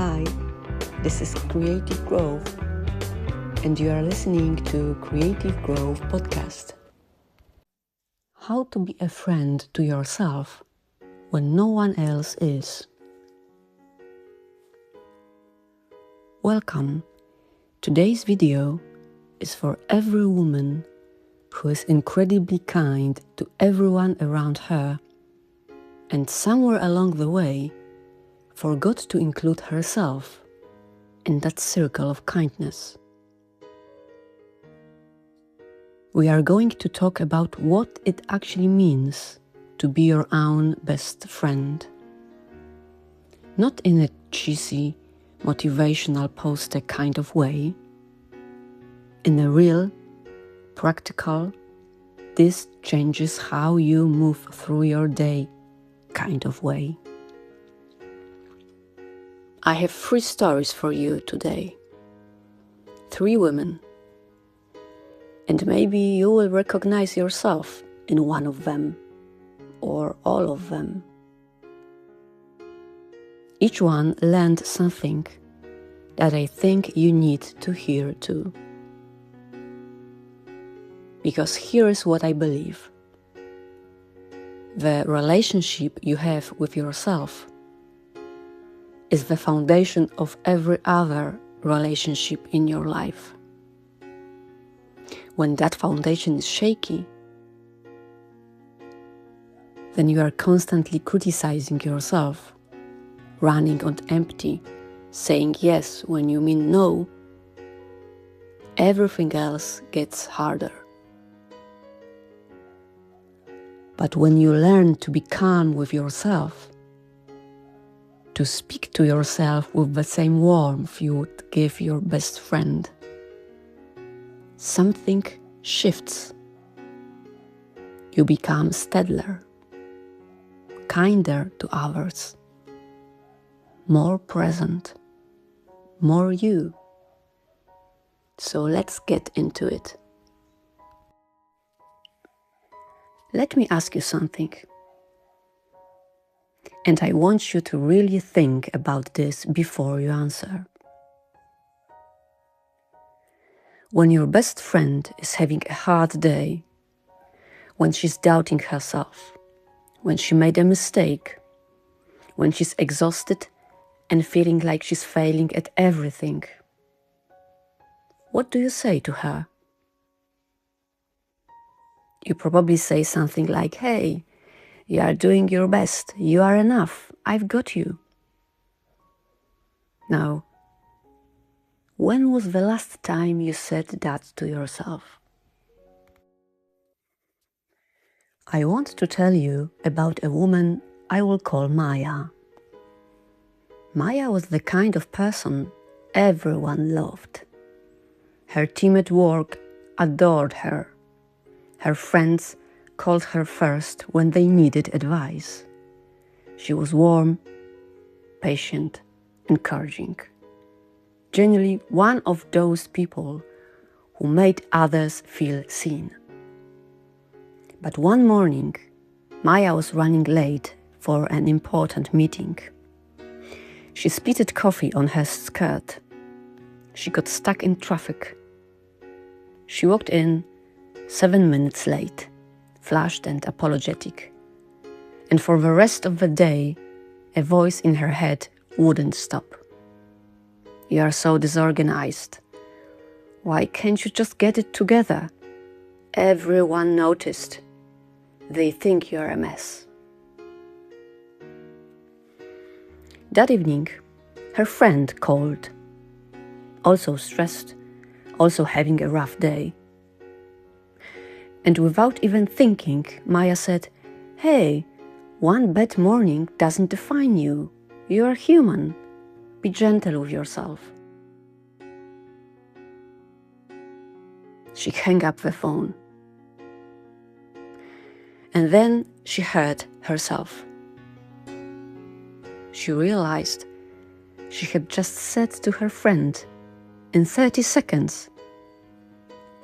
Hi, this is Creative Growth, and you are listening to Creative Growth Podcast. How to be a friend to yourself when no one else is. Welcome. Today's video is for every woman who is incredibly kind to everyone around her and somewhere along the way forgot to include herself in that circle of kindness. We are going to talk about what it actually means to be your own best friend. Not in a cheesy, motivational poster kind of way, in a real, practical, this changes how you move through your day kind of way. I have 3 stories for you today. 3 women. And maybe you will recognize yourself in one of them, or all of them. Each one learned something that I think you need to hear too. Because here is what I believe. The relationship you have with yourself is the foundation of every other relationship in your life. When that foundation is shaky, then you are constantly criticizing yourself, running on empty, saying yes when you mean no. Everything else gets harder. But when you learn to be calm with yourself, to speak to yourself with the same warmth you would give your best friend, something shifts. You become steadier, kinder to others, more present, more you. So let's get into it. Let me ask you something. And I want you to really think about this before you answer. When your best friend is having a hard day, when she's doubting herself, when she made a mistake, when she's exhausted and feeling like she's failing at everything, what do you say to her? You probably say something like, "Hey, you are doing your best. You are enough. I've got you." Now, when was the last time you said that to yourself? I want to tell you about a woman I will call Maya. Maya was the kind of person everyone loved. Her team at work adored her. Her friends called her first when they needed advice. She was warm, patient, encouraging. Genuinely one of those people who made others feel seen. But one morning, Maya was running late for an important meeting. She spilled coffee on her skirt. She got stuck in traffic. She walked in 7 minutes late, flushed and apologetic. And for the rest of the day, a voice in her head wouldn't stop. "You are so disorganized. Why can't you just get it together? Everyone noticed. They think you're a mess." That evening, her friend called, also stressed, also having a rough day. And without even thinking, Maya said, "Hey, one bad morning doesn't define you. You are human. Be gentle with yourself." She hung up the phone. And then she heard herself. She realized she had just said to her friend in 30 seconds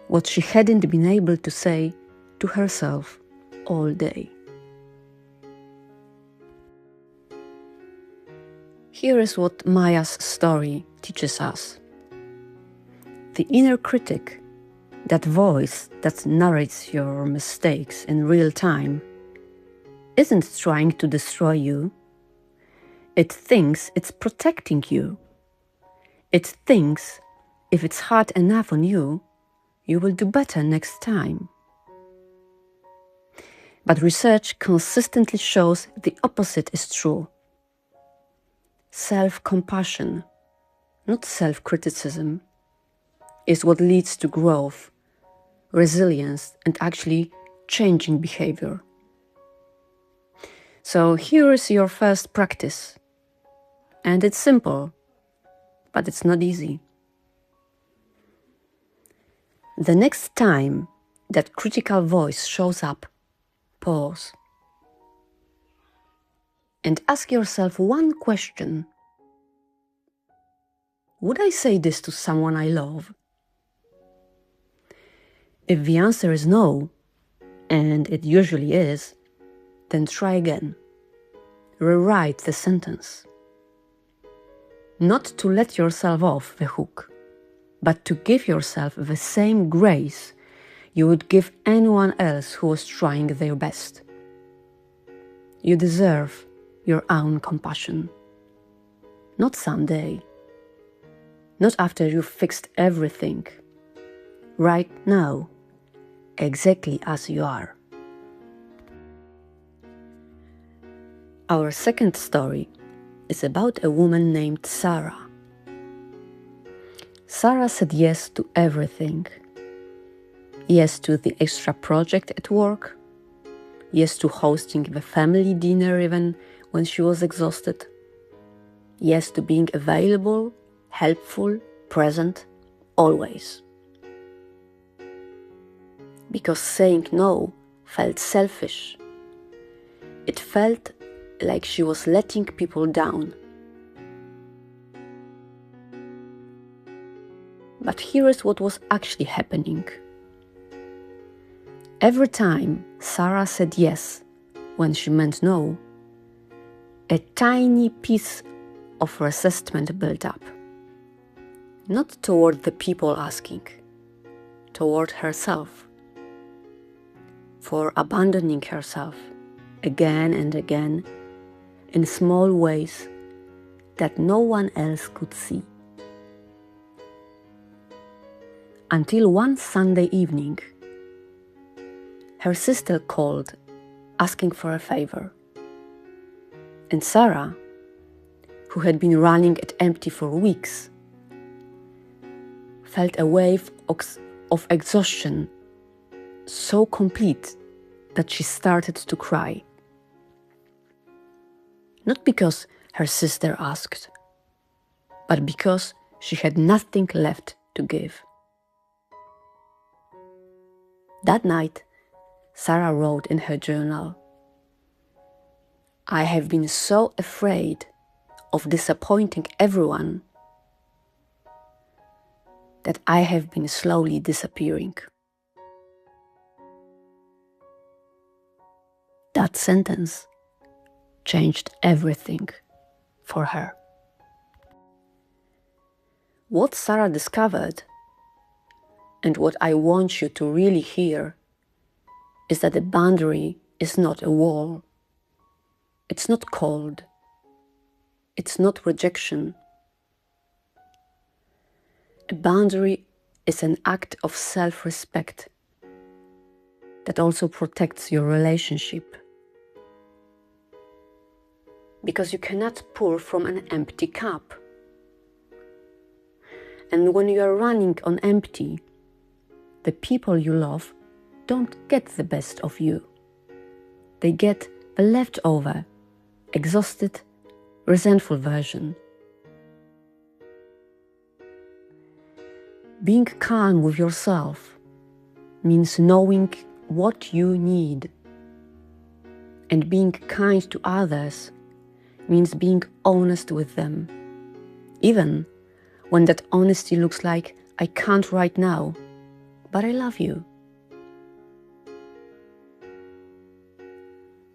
what she hadn't been able to say to herself all day. Here is what Maya's story teaches us. The inner critic, that voice that narrates your mistakes in real time, isn't trying to destroy you. It thinks it's protecting you. It thinks if it's hard enough on you, you will do better next time. But research consistently shows the opposite is true. Self-compassion, not self-criticism, is what leads to growth, resilience, and actually changing behavior. So here is your first practice. And it's simple, but it's not easy. The next time that critical voice shows up, pause and ask yourself one question. Would I say this to someone I love? If the answer is no, and it usually is, then try again. Rewrite the sentence. Not to let yourself off the hook, but to give yourself the same grace you would give anyone else who was trying their best. You deserve your own compassion. Not someday. Not after you've fixed everything. Right now, exactly as you are. Our second story is about a woman named Sara. Sara said yes to everything. Yes to the extra project at work. Yes to hosting the family dinner even when she was exhausted. Yes to being available, helpful, present, always. Because saying no felt selfish. It felt like she was letting people down. But here is what was actually happening. Every time Sara said yes when she meant no, a tiny piece of resentment built up. Not toward the people asking, toward herself. For abandoning herself again and again in small ways that no one else could see. Until one Sunday evening, her sister called, asking for a favor. And Sara, who had been running at empty for weeks, felt a wave of exhaustion so complete that she started to cry. Not because her sister asked, but because she had nothing left to give. That night, Sara wrote in her journal, "I have been so afraid of disappointing everyone that I have been slowly disappearing." That sentence changed everything for her. What Sara discovered, and what I want you to really hear, is that a boundary is not a wall. It's not cold. It's not rejection. A boundary is an act of self-respect that also protects your relationship. Because you cannot pour from an empty cup. And when you are running on empty, the people you love don't get the best of you. They get the leftover, exhausted, resentful version. Being calm with yourself means knowing what you need. And being kind to others means being honest with them, even when that honesty looks like, I can't right now, but I love you.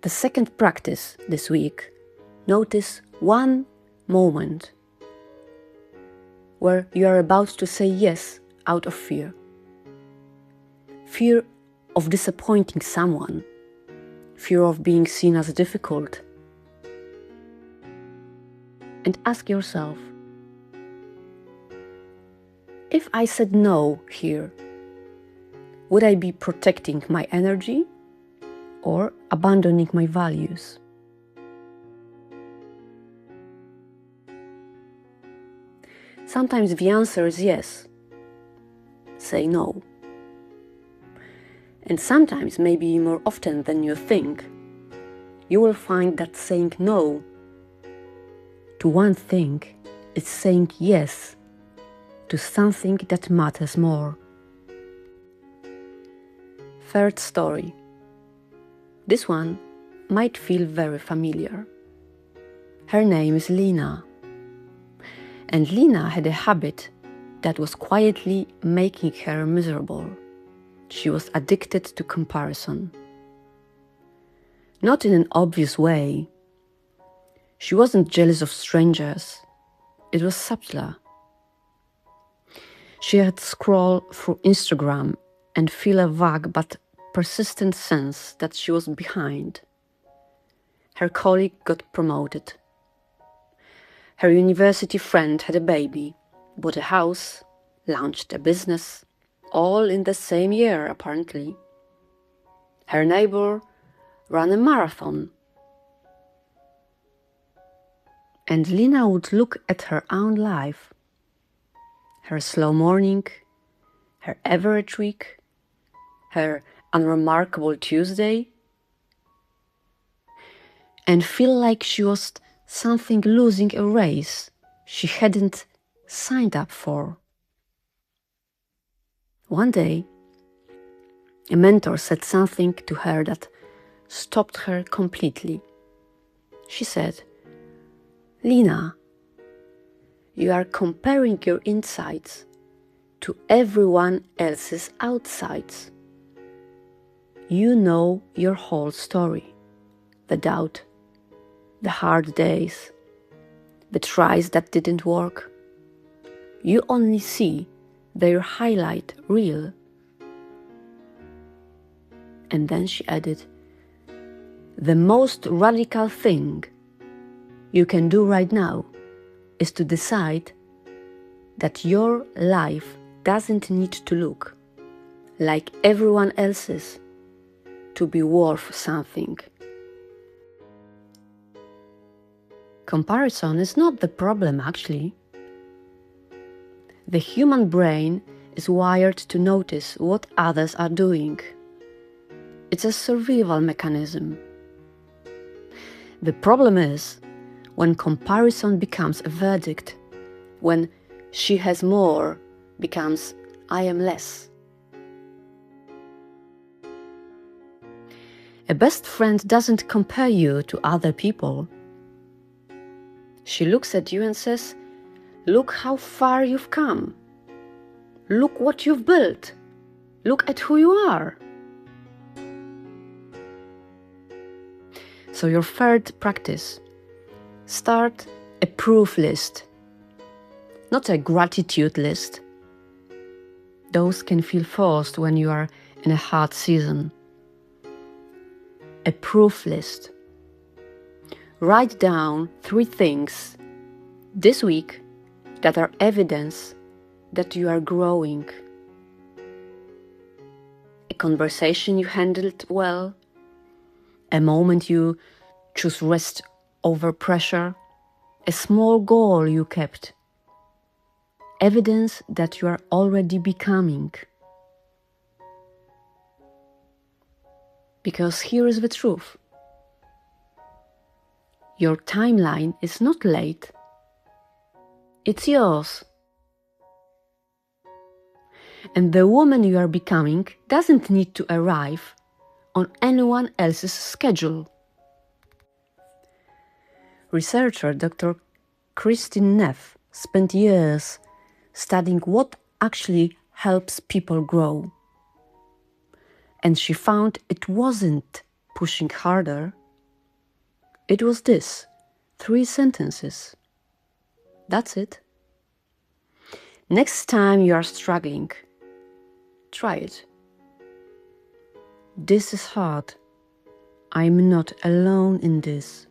The second practice this week, notice one moment where you are about to say yes out of fear. Fear of disappointing someone, fear of being seen as difficult. And ask yourself, if I said no here, would I be protecting my energy or abandoning my values? Sometimes the answer is yes. Say no. And sometimes, maybe more often than you think, you will find that saying no to one thing is saying yes to something that matters more. Third story. This one might feel very familiar. Her name is Lena. And Lena had a habit that was quietly making her miserable. She was addicted to comparison. Not in an obvious way. She wasn't jealous of strangers. It was subtler. She had scroll through Instagram and feel a vague but persistent sense that she was behind. Her colleague got promoted. Her university friend had a baby, bought a house, launched a business, all in the same year apparently. Her neighbor ran a marathon. And Lena would look at her own life, her slow morning, her average week, her unremarkable Tuesday, and feel like she was something losing a race she hadn't signed up for. One day, a mentor said something to her that stopped her completely. She said, "Lena, you are comparing your insides to everyone else's outsides. You know your whole story, the doubt, the hard days, the tries that didn't work. You only see their highlight reel." And then she added, "The most radical thing you can do right now is to decide that your life doesn't need to look like everyone else's to be worth something." Comparison is not the problem, actually. The human brain is wired to notice what others are doing. It's a survival mechanism. The problem is when comparison becomes a verdict, when "she has more" becomes "I am less." A best friend doesn't compare you to other people. She looks at you and says, "Look how far you've come. Look what you've built. Look at who you are." So your third practice, start a proof list, not a gratitude list. Those can feel forced when you are in a hard season. A proof list. Write down 3 things this week that are evidence that you are growing. A conversation you handled well, a moment you choose rest over pressure, a small goal you kept. Evidence that you are already becoming. Because here is the truth. Your timeline is not late. It's yours. And the woman you are becoming doesn't need to arrive on anyone else's schedule. Researcher Dr. Christine Neff spent years studying what actually helps people grow. And she found it wasn't pushing harder. It was this, 3 sentences. That's it. Next time you are struggling, try it. This is hard. I'm not alone in this.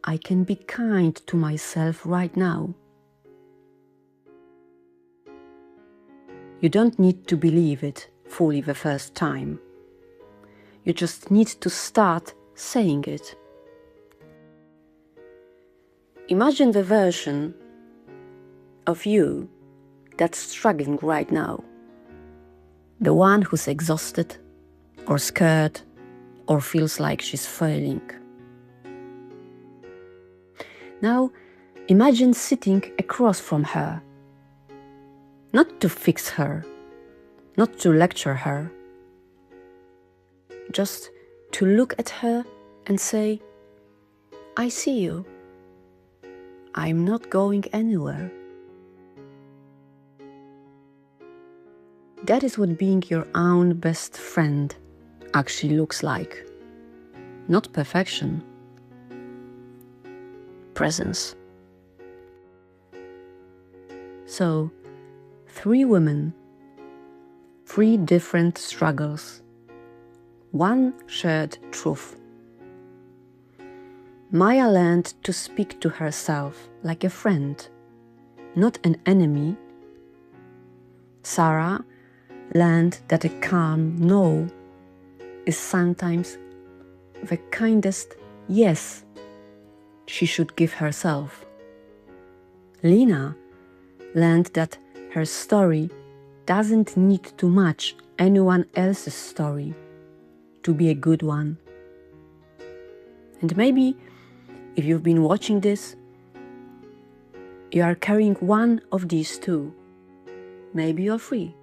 I can be kind to myself right now. You don't need to believe it fully the first time. You just need to start saying it. Imagine the version of you that's struggling right now. The one who's exhausted or scared or feels like she's failing. Now, imagine sitting across from her. Not to fix her, not to lecture her. Just to look at her and say, I see you. I'm not going anywhere. That is what being your own best friend actually looks like. Not perfection. Presence. So, 3 women, 3 different struggles, 1 shared truth. Maya learned to speak to herself like a friend, not an enemy. Sara learned that a calm no is sometimes the kindest yes she should give herself. Lena learned that her story doesn't need to match anyone else's story to be a good one. And maybe, if you've been watching this, you are carrying one of these 2. Maybe you're 3.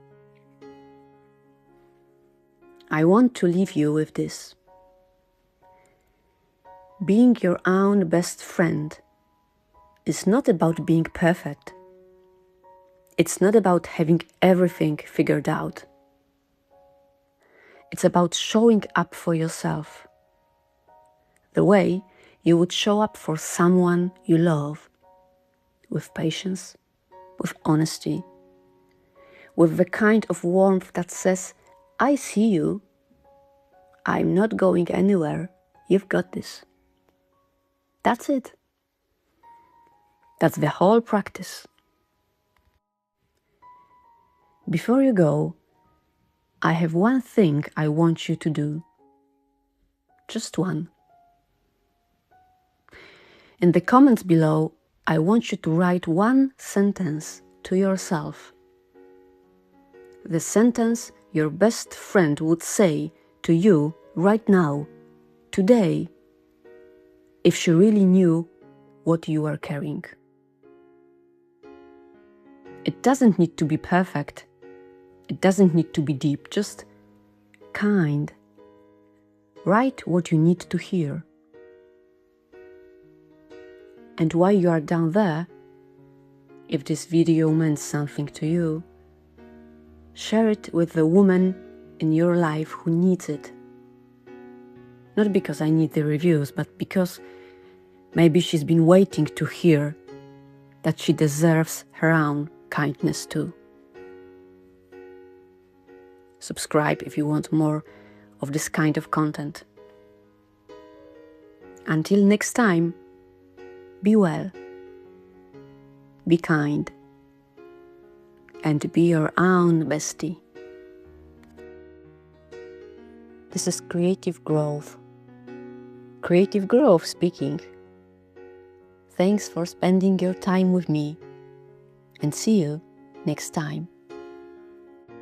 I want to leave you with this. Being your own best friend is not about being perfect. It's not about having everything figured out. It's about showing up for yourself, the way you would show up for someone you love, with patience, with honesty, with the kind of warmth that says, I see you, I'm not going anywhere, you've got this. That's it. That's the whole practice. Before you go, I have one thing I want you to do. Just one. In the comments below, I want you to write 1 sentence to yourself. The sentence your best friend would say to you right now, today, if she really knew what you are carrying. It doesn't need to be perfect. It doesn't need to be deep, just kind. Write what you need to hear. And while you are down there, if this video meant something to you, share it with the woman in your life who needs it. Not because I need the reviews, but because maybe she's been waiting to hear that she deserves her own kindness too. Subscribe if you want more of this kind of content. Until next time, be well, be kind, and be your own bestie. This is Creative Growth. Creative Growth speaking. Thanks for spending your time with me, and see you next time.